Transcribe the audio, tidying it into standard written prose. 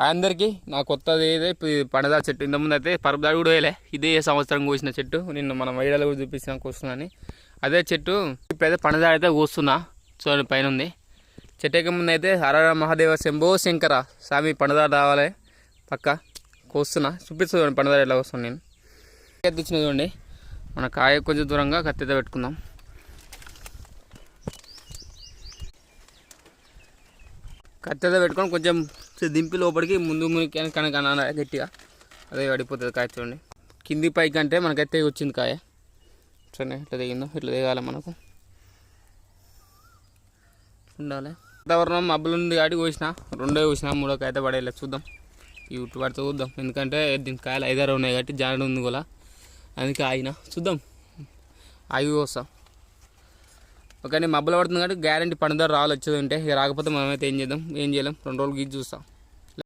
అందరికీ నా కొత్తది ఏదే పండదార చెట్టు ఇంతకుముందు అయితే పరపదాడు కూడా వేయలే. ఇదే సంవత్సరం కోసిన చెట్టు. నిన్న మనం వైడాలో కూడా చూపిస్తాం కోస్తున్నాను. అదే చెట్టు ఇప్పుడైతే పండదార అయితే కోస్తున్నా. చూడండి పైన ఉంది. చెట్టు ఎక్క ముందు అయితే హరహర మహాదేవ శంభో శంకర స్వామి పండదార రావాలి పక్క కోస్తున్నా. చూపిస్తూ చూడండి పండదార ఎట్లా వస్తుంది. నేను కత్తి వచ్చిన చూడండి. మన కాయ కొంచెం దూరంగా కత్తితో పెట్టుకుందాం. కత్తెతో పెట్టుకొని కొంచెం దింపి లోపలికి ముందు కనుక గట్టిగా అదే పడిపోతుంది కాయ. చూడండి కింది పైకి అంటే మనకైతే వచ్చింది కాయ. చూడండి ఇట్లా దిగిందో ఇట్లా దిగాలి మనకు ఉండాలి. వాతావరణం మబ్బులు ఉంది కాబట్టి కోసిన రెండో కోసిన మూడో కాయ అయితే పడేయలేదు. చూద్దాం ఈ ఉట్టు పడితే చూద్దాం. ఎందుకంటే దీని కాయలు 5-6 ఉన్నాయి కాబట్టి జాడ ఉంది కూడా అందుకే ఆగిన. చూద్దాం ఆగి కోస్తాం. ఓకే మబ్బులు పడుతుంది కాబట్టి గ్యారెంటీ పండుదారు రావాలి వచ్చేది ఉంటే. ఇక రాకపోతే మనమైతే ఏం చేయలేం. 2 రోజులు గీసి చూస్తాం.